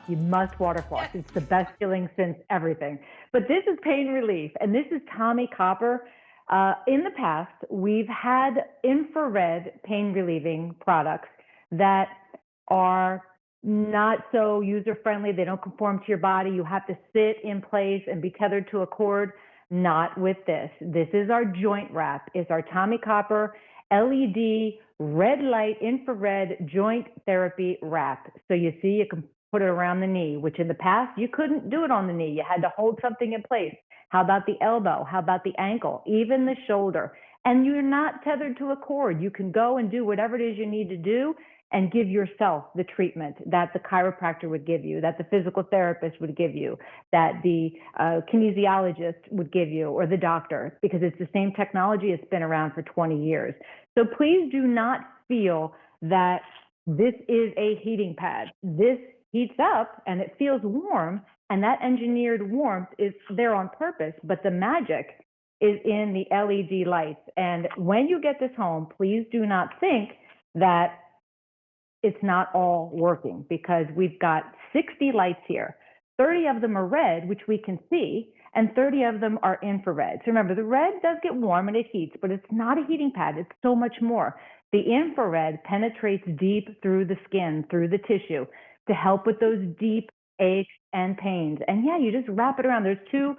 You must water floss. It's the best feeling since everything. But this is pain relief, and this is Tommie Copper. In the past, we've had infrared pain relieving products that are not so user friendly. They don't conform to your body. You have to sit in place and be tethered to a cord. Not with this. This is our joint wrap. It's our Tommie Copper LED red light infrared joint therapy wrap. So you see, you can put it around the knee, which in the past you couldn't do it on the knee. You had to hold something in place. How about the elbow? How about the ankle? Even the shoulder. And you're not tethered to a cord. You can go and do whatever it is you need to do and give yourself the treatment that the chiropractor would give you, that the physical therapist would give you, that the kinesiologist would give you, or the doctor, because it's the same technology. It's been around for 20 years. So please do not feel that this is a heating pad. This heats up and it feels warm, and that engineered warmth is there on purpose, but the magic is in the LED lights. And when you get this home, please do not think that it's not all working, because we've got 60 lights here. 30 of them are red, which we can see, and 30 of them are infrared. So remember, the red does get warm and it heats, but it's not a heating pad. It's so much more. The infrared penetrates deep through the skin, through the tissue, to help with those deep aches and pains. And yeah, you just wrap it around. There's two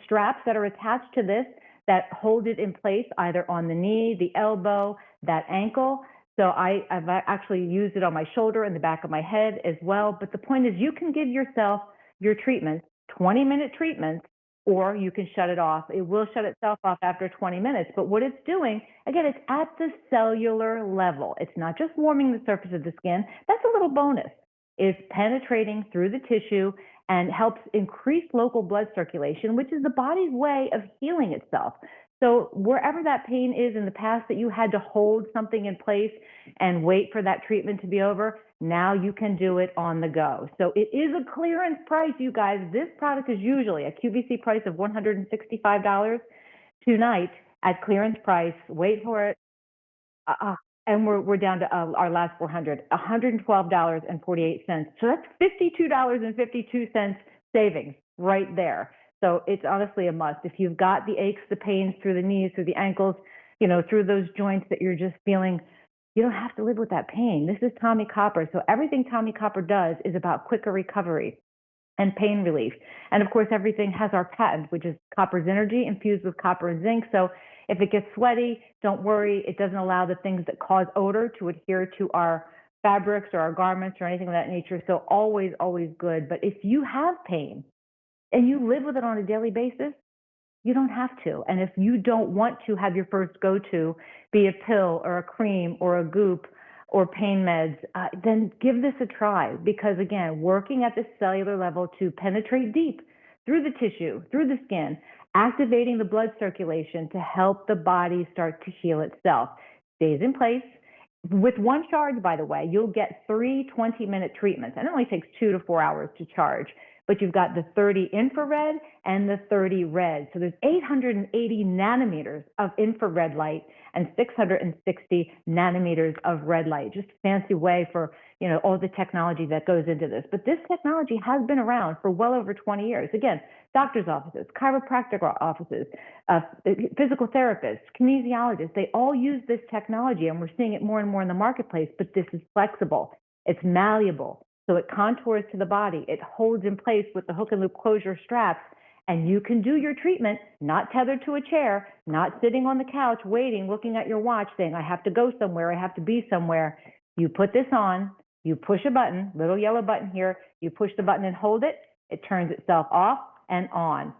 straps that are attached to this that hold it in place, either on the knee, the elbow, that ankle. So I've actually used it on my shoulder and the back of my head as well. But the point is, you can give yourself your treatments, 20-minute treatments, or you can shut it off. It will shut itself off after 20 minutes. But what it's doing, again, it's at the cellular level. It's not just warming the surface of the skin. That's a little bonus. It's penetrating through the tissue and helps increase local blood circulation, which is the body's way of healing itself. So wherever that pain is in the past that you had to hold something in place and wait for that treatment to be over, now you can do it on the go. So it is a clearance price, you guys. This product is usually a QVC price of $165. Tonight, at clearance price, wait for it, and we're down to our last 400, $112.48. So that's $52.52 savings right there. So it's honestly a must. If you've got the aches, the pains through the knees, through the ankles, through those joints that you're just feeling, you don't have to live with that pain. This is Tommie Copper. So everything Tommie Copper does is about quicker recovery and pain relief. And of course, everything has our patent, which is copper synergy infused with copper and zinc. So if it gets sweaty, don't worry. It doesn't allow the things that cause odor to adhere to our fabrics or our garments or anything of that nature. So always, always good. But if you have pain and you live with it on a daily basis, you don't have to. And if you don't want to have your first go-to be a pill or a cream or a goop or pain meds, then give this a try. Because again, working at the cellular level to penetrate deep through the tissue, through the skin, activating the blood circulation to help the body start to heal itself. Stays in place. With one charge, by the way, you'll get 3 20-minute treatments, and it only takes 2 to 4 hours to charge. But you've got the 30 infrared and the 30 red. So there's 880 nanometers of infrared light and 660 nanometers of red light. Just a fancy way for, all the technology that goes into this. But this technology has been around for well over 20 years. Again, doctors' offices, chiropractic offices, physical therapists, kinesiologists, they all use this technology, and we're seeing it more and more in the marketplace. But this is flexible. It's malleable. So it contours to the body. It holds in place with the hook and loop closure straps, and you can do your treatment not tethered to a chair, not sitting on the couch waiting, looking at your watch saying, I have to go somewhere, I have to be somewhere. You put this on, you push a button, little yellow button here, you push the button and hold it, it turns itself off and on.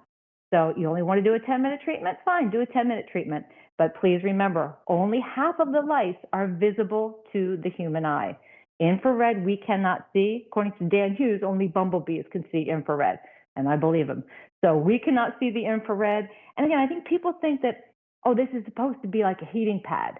So you only want to do a 10-minute treatment? Fine, do a 10-minute treatment. But please remember, only half of the lights are visible to the human eye. Infrared, we cannot see. According to Dan Hughes, only bumblebees can see infrared, and I believe him. So we cannot see the infrared. And again, I think people think that, this is supposed to be like a heating pad.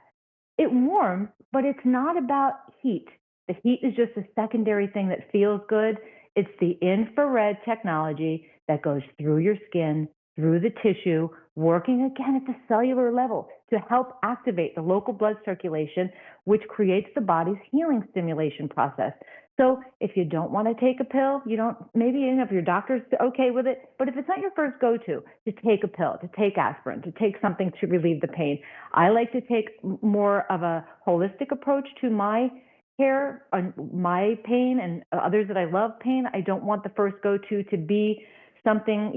It warms, but it's not about heat. The heat is just a secondary thing that feels good. It's the infrared technology that goes through your skin, through the tissue, working again at the cellular level to help activate the local blood circulation, which creates the body's healing stimulation process. So if you don't want to take a pill, you don't, maybe you know, if your doctor's okay with it, but if it's not your first go-to, to take a pill, to take aspirin, to take something to relieve the pain. I like to take more of a holistic approach to my care on my pain and others that I love pain. I don't want the first go-to to be something,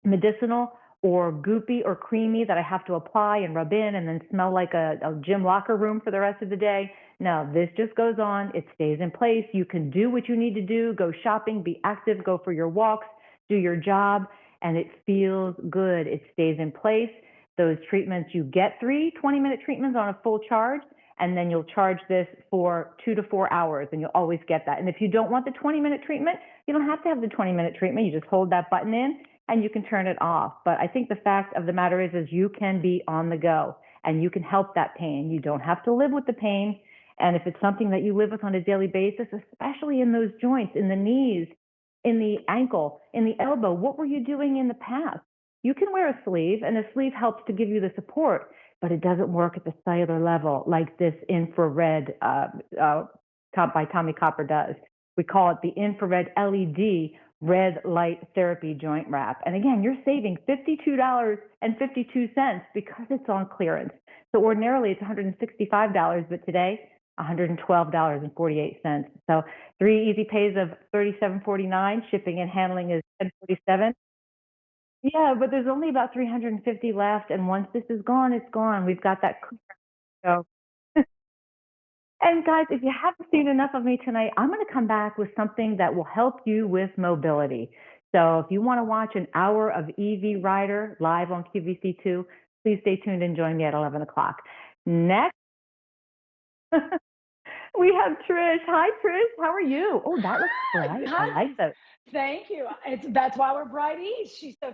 medicinal or goopy or creamy that I have to apply and rub in and then smell like a gym locker room for the rest of the day. No, this just goes on. It stays in place. You can do what you need to do, go shopping, be active, go for your walks, do your job, and it feels good. It stays in place. Those treatments, you get 3 20-minute treatments on a full charge, and then you'll charge this for 2 to 4 hours, and you'll always get that. And if you don't want the 20-minute treatment, you don't have to have the 20-minute treatment. You just hold that button in and you can turn it off. But I think the fact of the matter is you can be on the go and you can help that pain. You don't have to live with the pain. And if it's something that you live with on a daily basis, especially in those joints, in the knees, in the ankle, in the elbow, what were you doing in the past? You can wear a sleeve, and a sleeve helps to give you the support, but it doesn't work at the cellular level like this infrared by Tommie Copper does. We call it the infrared LED red light therapy joint wrap. And again, you're saving $52.52 because it's on clearance. So ordinarily it's $165, but today $112.48. So 3 easy pays of $37.49. Shipping and handling is $10.47. Yeah, but there's only about 350 left, and once this is gone, it's gone. We've got that clear. So, and guys, if you haven't seen enough of me tonight, I'm going to come back with something that will help you with mobility. So if you want to watch an hour of EV Rider live on QVC2, please stay tuned and join me at 11 o'clock. Next, we have Trish. Hi, Trish. How are you? Oh, that looks bright. I Hi. like that. Thank you. That's why we're bright East. She's so